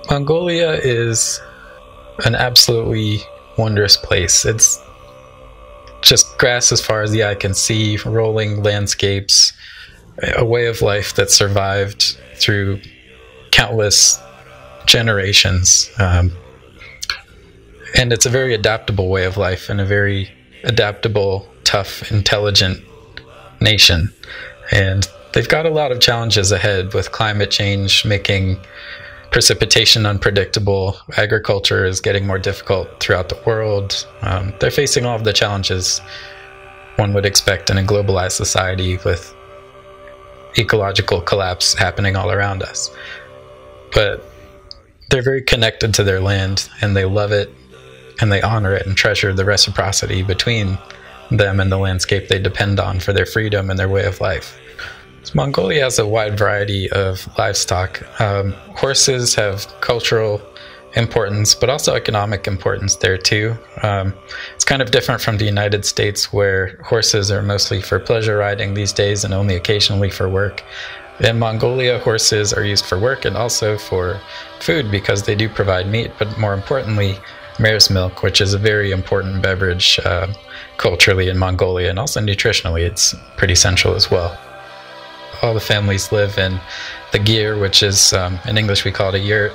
Mongolia is an absolutely wondrous place. It's just grass as far as the eye can see, rolling landscapes, a way of life that survived through countless generations. And it's a very adaptable way of life and a very adaptable, tough, intelligent nation. And they've got a lot of challenges ahead with climate change, making precipitation unpredictable. Agriculture is getting more difficult throughout the world. They're facing all of the challenges one would expect in a globalized society with ecological collapse happening all around us. But they're very connected to their land, and they love it, and they honor it and treasure the reciprocity between them and the landscape they depend on for their freedom and their way of life. So Mongolia has a wide variety of livestock. Horses have cultural importance, but also economic importance there too. It's kind of different from the United States, where horses are mostly for pleasure riding these days and only occasionally for work. In Mongolia, horses are used for work and also for food because they do provide meat, but more importantly, mare's milk, which is a very important beverage culturally in Mongolia, and also nutritionally it's pretty central as well. All the families live in the gyr, which is, in English we call it a yurt.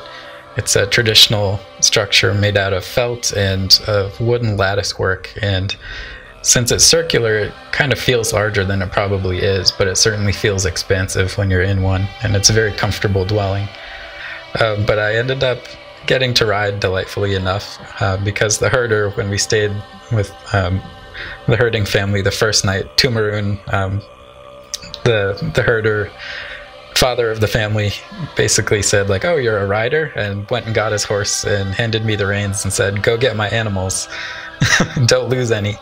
It's a traditional structure made out of felt and wooden lattice work, and since it's circular, it kind of feels larger than it probably is, but it certainly feels expansive when you're in one, and it's a very comfortable dwelling. But I ended up getting to ride delightfully enough because the herder, when we stayed with the herding family the first night, Tumarun, the herder, father of the family, basically said like, "Oh, you're a rider," and went and got his horse and handed me the reins and said, "Go get my animals, don't lose any."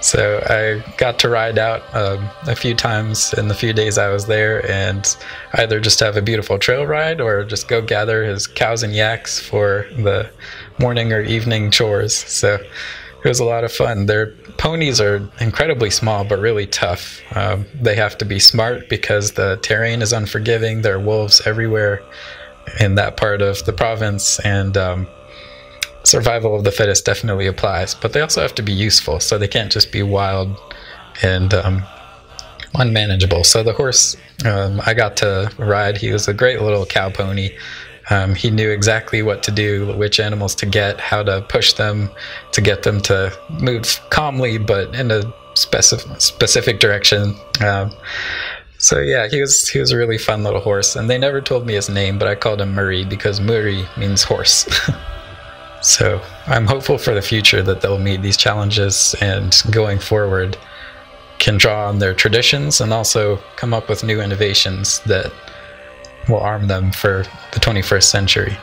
So I got to ride out a few times in the few days I was there, and either just have a beautiful trail ride or just go gather his cows and yaks for the morning or evening chores. So it was a lot of fun. Their ponies are incredibly small but really tough. They have to be smart because the terrain is unforgiving. There are wolves everywhere in that part of the province, and survival of the fittest definitely applies, but they also have to be useful, so they can't just be wild and unmanageable. So the horse I got to ride, he was a great little cow pony. He knew exactly what to do, which animals to get, how to push them to get them to move calmly but in a specific direction. So yeah, he was a really fun little horse, and they never told me his name, but I called him Murray because Muri means horse. So I'm hopeful for the future that they'll meet these challenges and going forward can draw on their traditions and also come up with new innovations that will arm them for the 21st century.